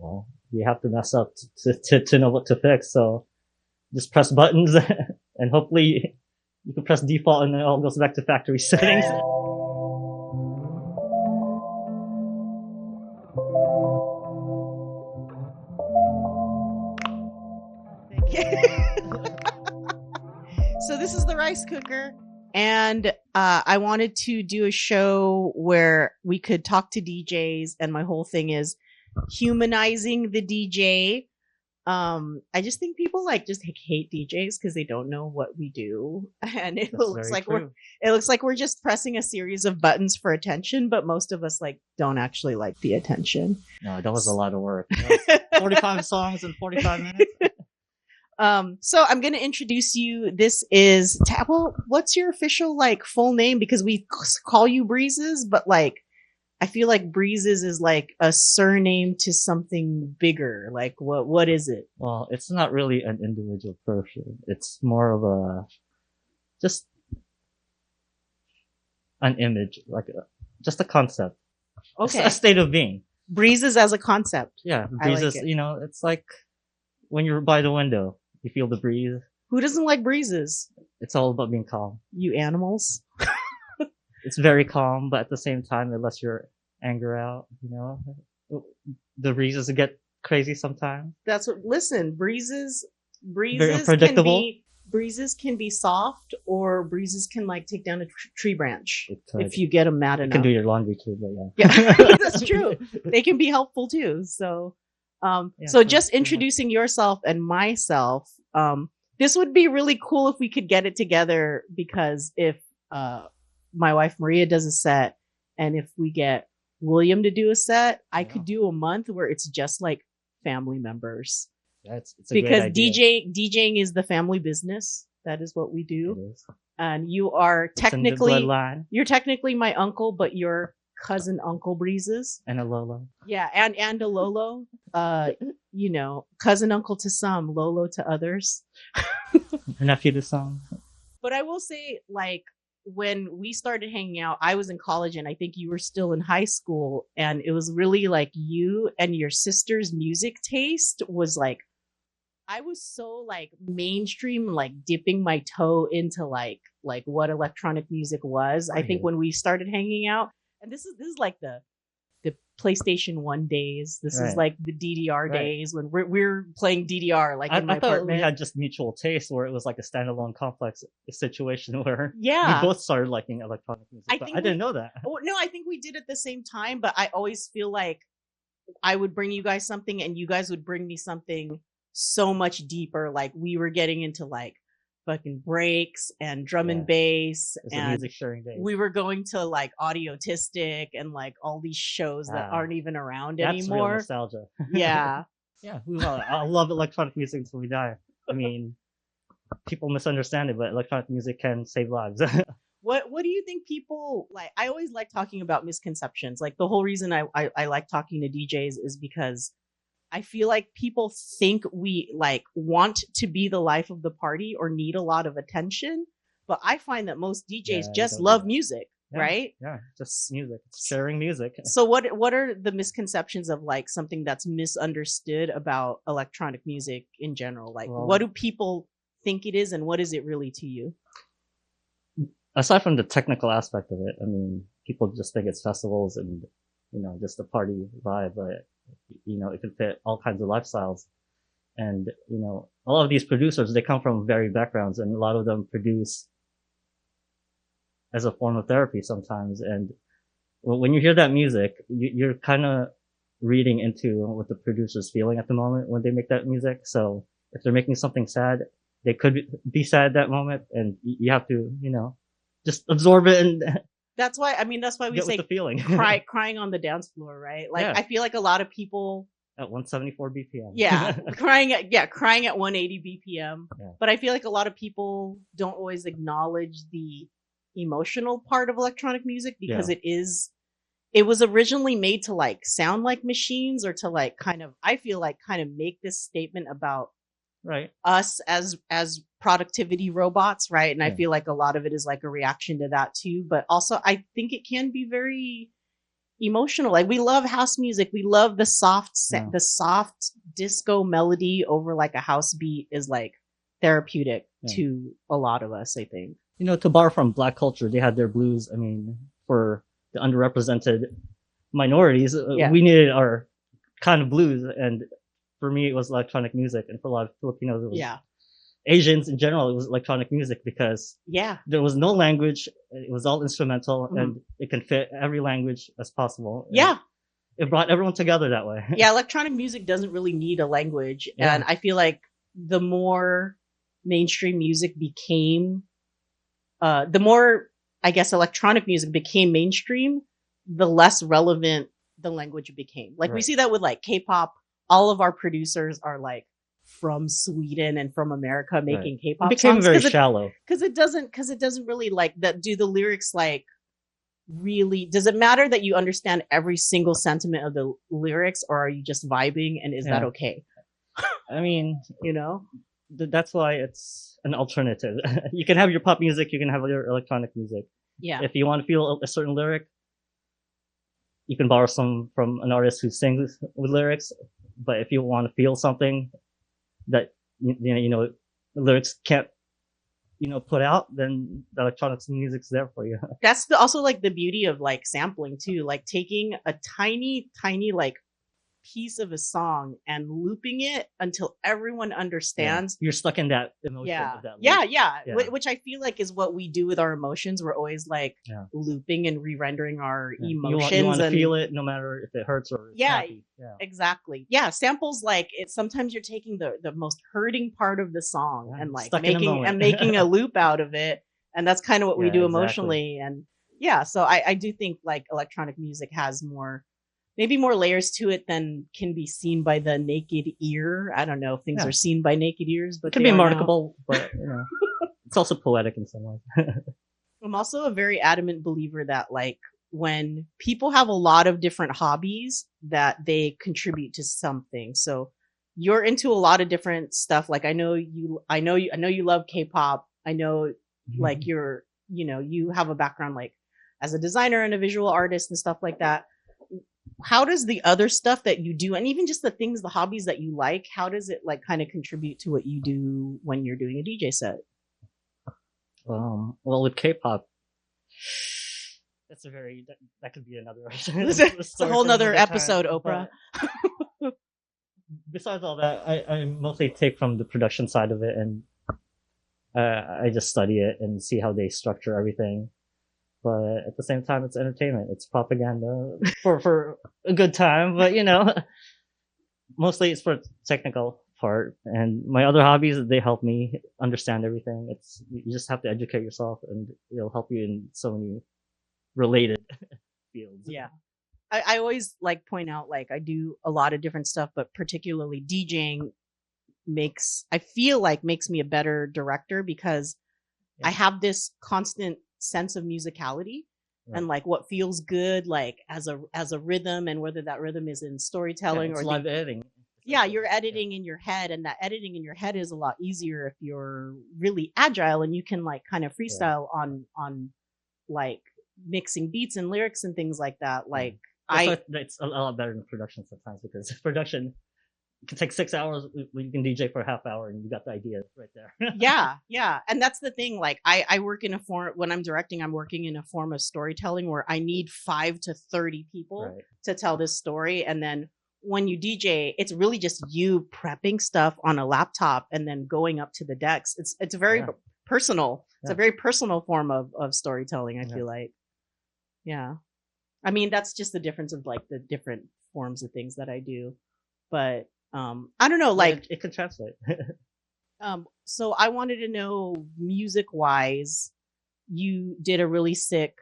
well, you have to mess up to know what to fix. So just press buttons and hopefully you can press default and it all goes back to factory settings. Thank you. So this is the rice cooker, and I wanted to do a show where we could talk to DJs, and my whole thing is humanizing the DJ. I just think people just hate DJs because they don't know what we do, and it looks like we're just pressing a series of buttons for attention, but most of us don't actually like the attention. No, that was a lot of work. 45 songs in 45 minutes. So I'm going to introduce you. This is what's your official full name? Because we call you Breezes, but I feel like Breezes is a surname to something bigger. What is it? Well, it's not really an individual person. It's more of just an image, just a concept. Okay. It's a state of being. Breezes as a concept. Yeah. Breezes, it's like when you're by the window, you feel the breeze. Who doesn't like breezes? It's all about being calm. You animals. It's very calm, but at the same time, it lets your anger out, The breezes get crazy sometimes. Listen, breezes very unpredictable. Breezes can be soft, or breezes can take down a tree branch if you get them mad enough. You can do your laundry too, but yeah. That's true. They can be helpful too. So, so just introducing yourself and myself, this would be really cool if we could get it together, because if my wife Maria does a set, and if we get William to do a set, I could do a month where it's just family members. It's a because great idea. DJing is the family business. That is what we do. And you are technically my uncle, but you're cousin Uncle Breezes. And a Lolo. Yeah, and a Lolo. Cousin uncle to some, Lolo to others. A nephew to some. But I will say, when we started hanging out, I was in college and I think you were still in high school, and it was really you and your sister's music taste was I was so mainstream, dipping my toe into what electronic music was. I think when we started hanging out, and this is the PlayStation 1 days. This is the DDR days when we're playing DDR in my I thought apartment. we had just mutual taste, where it was a standalone complex situation where we both started liking electronic music. I didn't know that. Oh, no, I think we did at the same time, but I always feel like I would bring you guys something and you guys would bring me something so much deeper. We were getting into fucking breaks and drum and bass, and music sharing day. We were going to Audiotistic and all these shows that aren't even around that's anymore. Real nostalgia. Yeah. Yeah, I love electronic music until we die. I mean, people misunderstand it, but electronic music can save lives. What do you think people I always like talking about misconceptions. The whole reason I like talking to DJs is because I feel like people think we want to be the life of the party or need a lot of attention, but I find that most DJs just love music, right? Yeah, just music. It's sharing music. So what are the misconceptions of something that's misunderstood about electronic music in general? What do people think it is, and what is it really to you? Aside from the technical aspect of it, I mean, people just think it's festivals and just a party vibe, but it can fit all kinds of lifestyles. And, a lot of these producers, they come from varied backgrounds, and a lot of them produce as a form of therapy sometimes. And when you hear that music, you're kind of reading into what the producer's feeling at the moment when they make that music. So if they're making something sad, they could be sad at that moment, and you have to, just absorb it. And that's why we say the feeling. crying on the dance floor, right? I feel like a lot of people at 174 BPM. Yeah, crying at 180 BPM. Yeah. But I feel like a lot of people don't always acknowledge the emotional part of electronic music, because it was originally made to sound like machines, or to kind of make this statement about us as productivity robots, right? And I feel like a lot of it is a reaction to that too, but also I think it can be very emotional. Like we love house music. We love Yeah. the soft disco melody over like a house beat is like therapeutic Yeah. to a lot of us, I think. To borrow from black culture, they had their blues. I mean, for the underrepresented minorities, Yeah. we needed our kind of blues. And for me, it was electronic music. And for a lot of Filipinos, it was Yeah. Asians in general, it was electronic music because Yeah. there was no language. It was all instrumental Mhm. and it can fit every language as possible. And Yeah. it brought everyone together that way. Yeah, electronic music doesn't really need a language. And Yeah. I feel like the more mainstream music became, the more, I guess, electronic music became mainstream, the less relevant the language became. Like we Right. see that with like K-pop. All of our producers are like from Sweden and from America Right. making It K-pop became songs very shallow. because it doesn't really like that. Do the lyrics like really? Does it matter that you understand every single sentiment of the lyrics, or are you just vibing and is that Yeah. okay? I mean, You know? that's why it's an alternative. You can have your pop music, you can have your electronic music. Yeah. If you want to feel a certain lyric, you can borrow some from an artist who sings with lyrics. But if you want to feel something that the lyrics can't put out, then the electronic music's there for you. That's also like the beauty of like sampling too, like taking a tiny like piece of a song and looping it until everyone Yeah, understands. you're stuck in that emotion Yeah, of that loop. yeah. Yeah, Which I feel like is what we do with our emotions. We're always like yeah, looping and re-rendering our yeah. You emotions want to and feel it no matter if it hurts or it's yeah, happy. Yeah, exactly. Yeah, samples like it. Sometimes you're taking the most hurting part of the song yeah. and like Stuck in a moment. making a loop out of it, and that's kind of what we Yeah, do exactly. emotionally. And yeah, so I do think like electronic music has more, maybe more layers to it than can be seen by the naked ear. I don't know if things Yeah, are seen by naked ears, it but can they be are now. marketable, but it's also poetic in some ways. I'm also a very adamant believer that like when people have a lot of different hobbies that they contribute to something. So you're into a lot of different stuff. Like I know you love K-pop. I know like you have a background like as a designer and a visual artist and stuff like that. How does the other stuff that you do and even just the things, the hobbies that you like, how does it like kind of contribute to what you do when you're doing a DJ set? Well, with K-pop, that's a very that could be another It's a story whole for nother another time. episode, Oprah. But besides all that, I mostly take from the production side of it, and I just study it and see how they structure everything. But at the same time, it's entertainment. It's propaganda for a good time. But mostly it's for technical part. And my other hobbies, they help me understand everything. It's you just have to educate yourself, and it'll help you in so many related fields. Yeah. I always like point out like I do a lot of different stuff, but particularly DJing I feel like makes me a better director because I Yeah. have this constant sense of musicality Right. and like what feels good like as a rhythm, and whether that rhythm is in Yeah, storytelling it's or live editing. yeah, you're editing in your head, and that editing in your head is a lot easier if you're really agile and you can like kind of Yeah. freestyle on like mixing beats and lyrics and things like that. Yeah. Like That's why I it's a lot better than production sometimes because production can take 6 hours. You can DJ for a half hour and you got the idea right there. yeah, and that's the thing. Like I work in a form when I'm directing, I'm working in a form of storytelling where I need 5 to 30 people Right. to tell this story, and then when you DJ, it's really just you prepping stuff on a laptop and then going up to the decks. It's very Yeah. personal. It's a Yeah. very personal form of storytelling. I Yeah. feel like, yeah. I mean, that's just the difference of like the different forms of things that I do. But I don't know, Yeah, like it can translate. so I wanted to know music wise, you did a really sick,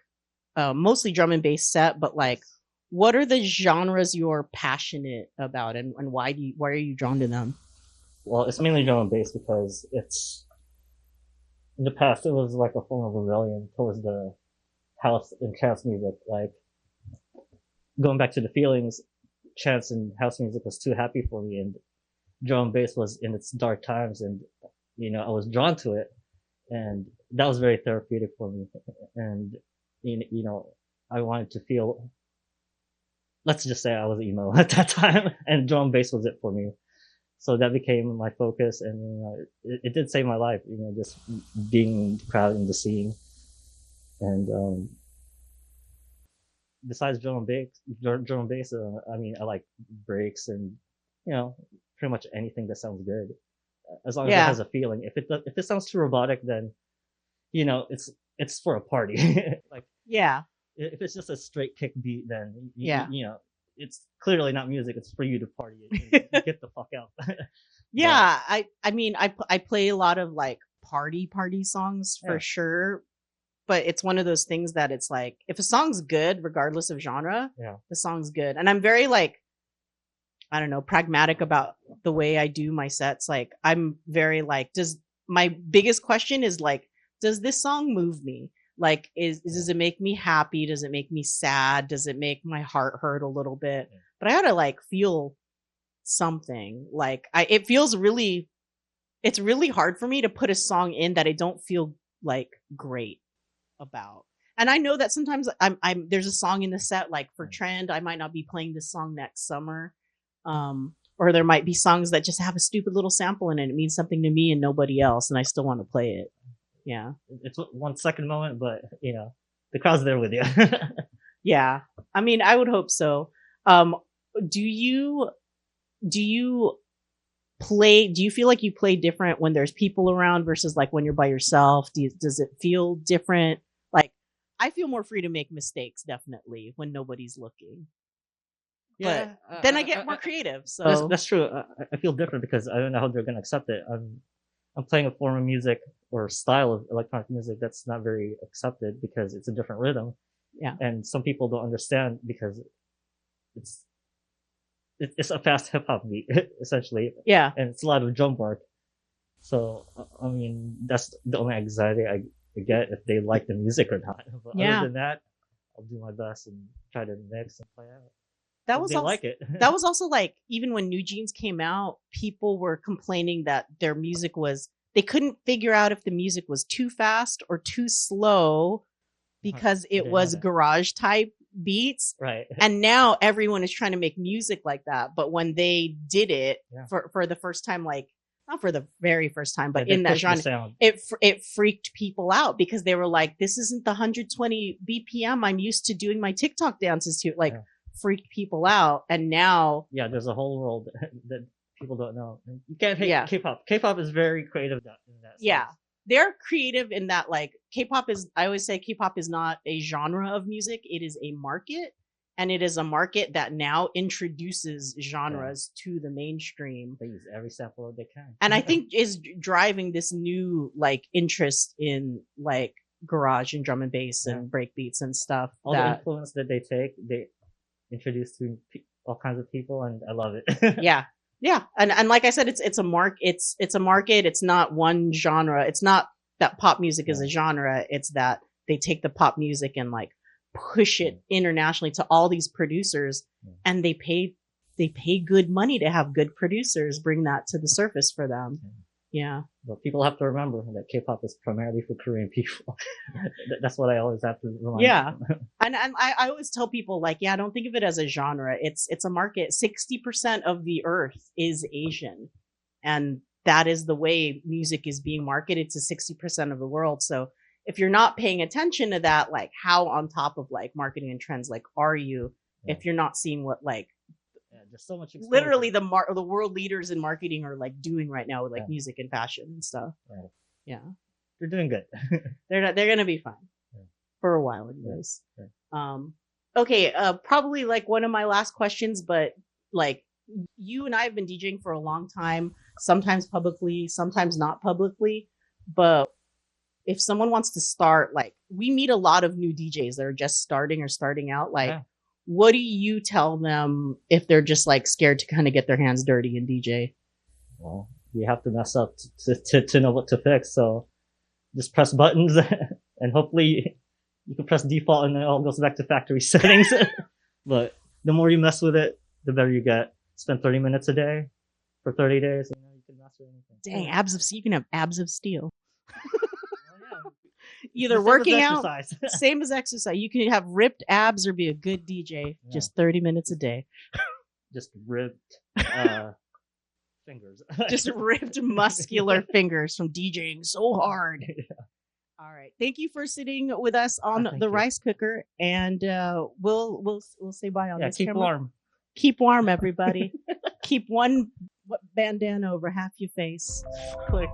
mostly drum and bass set, but like, Yes. what are the genres you're passionate about, and why are you drawn to them? Well, it's mainly drum and bass because it's in the past it was like a form of rebellion towards the house and trance music. Like going back to the feelings, trance and house music was too happy for me, and drum and bass was in its dark times, and I was drawn to it, and that was very therapeutic for me. And I wanted to feel let's just say I was emo at that time, and drum and bass was it for me. So that became my focus, and it did save my life. Just being in the crowd in the scene, and besides drum and bass, I mean, I like breaks and you know, pretty much anything that sounds good, as long as it Yeah. has a feeling. If it sounds too robotic, then it's for a party. Like Yeah. if it's just a straight kick beat, then Yeah. it's clearly not music. It's for you to party and get the fuck out. But Yeah, I mean I play a lot of like party songs for yeah, sure, but it's one of those things that it's like if a song's good regardless of genre, yeah, the song's good. And I'm very like I don't know, pragmatic about the way I do my sets. Like I'm very like does my biggest question is like does this song move me? Like yeah, does it make me happy? Does it make me sad? Does it make my heart hurt a little bit? yeah. But I got to like feel something. Like it feels really it's really hard for me to put a song in that I don't feel like great about. And I know that sometimes I'm there's a song in the set like for trend, I might not be playing this song next summer. Or there might be songs that just have a stupid little sample in it. It means something to me and nobody else, and I still want to play it. Yeah. It's 1 second moment, but the crowd's there with you. Yeah. I mean, I would hope so. Um, do you do you do you feel like you play different when there's people around versus like when you're by yourself? Does it feel different? Like I feel more free to make mistakes definitely when nobody's looking, but Yeah, then I get more creative. that's So that's true. I feel different because I don't know how they're gonna accept it. I'm playing a form of music or style of electronic music that's not very accepted because it's a different rhythm, yeah. and some people don't understand because it's it's a fast hip hop beat essentially, Yeah. and it's a lot of drum work. So I mean, that's the only anxiety I get if they like the music or not. But other Yeah. than that, I'll do my best and try to mix and play out. That Hope was they also like it. that was also like even when New Jeans came out, people were complaining that their music was they couldn't figure out if the music was too fast or too slow I because it didn't know was that. garage type beats. Right. And now everyone is trying to make music like that. But when they did it Yeah. for the first time, like not for the very first time, Yeah, but they in that pushed the genre, sound. it freaked people out because they were like, "This isn't the 120 BPM I'm used to doing my TikTok dances to." Like, Yeah. freaked people out. And now, Yeah, there's a whole world that people don't know. You can't hate yeah, K-pop. K-pop is very creative in that yeah, sense. they're creative in that like K-pop is. I always say K-pop is not a genre of music; it is a market. And it is a market that now introduces Yeah, genres to the mainstream, they use every sample they can. and I think is driving this new like interest in like garage and drum and bass Yeah, and break beats and stuff all the that influence that they take, they introduce to all kinds of people, and I love it. yeah, yeah. And like I said, it's a it's a market. It's not one genre. It's not that pop music is Yeah, a genre. It's that they take the pop music and like push yeah, it internationally to all these producers, yeah, and they pay good money to have good producers bring that to the surface for them. yeah. Yeah. But people have to remember that K-pop is primarily for Korean people. That's what I always have to remind Yeah. them. And I always tell people like, yeah, don't think of it as a genre. It's a market. 60% of the earth is Asian. And that is the way music is being marketed to 60% of the world. So if you're not paying attention to that, like how on top of like marketing and trends, like are you Yeah, if you're not seeing what like yeah, there's so much literally exposure. the world leaders in marketing are like doing right now with like Yeah, music and fashion and stuff. right. Yeah. They're doing good. They're gonna be fine Yeah, for a while yeah, anyways. yeah. Okay, probably like one of my last questions, but like you and I have been DJing for a long time, sometimes publicly, sometimes not publicly. But if someone wants to start, like we meet a lot of new DJs that are just starting or starting out. Like, Yeah. what do you tell them if they're just like scared to kind of get their hands dirty and DJ? Well, you have to mess up to know what to fix. So just press buttons and hopefully you can press default and then it all goes back to factory settings. But the more you mess with it, the better you get. Spend 30 minutes a day for 30 days, you can master anything. Dang, abs of you can have abs of steel. Well, yeah. Either working out, same as exercise. You can have ripped abs or be a good DJ. Yeah. Just 30 minutes a day. Just ripped fingers. Just ripped muscular fingers from DJing so hard. Yeah. All right. Thank you for sitting with us on the rice cooker, and we'll say bye on this. Keep warm. Keep warm, everybody. Keep one bandana over half your face. Quick.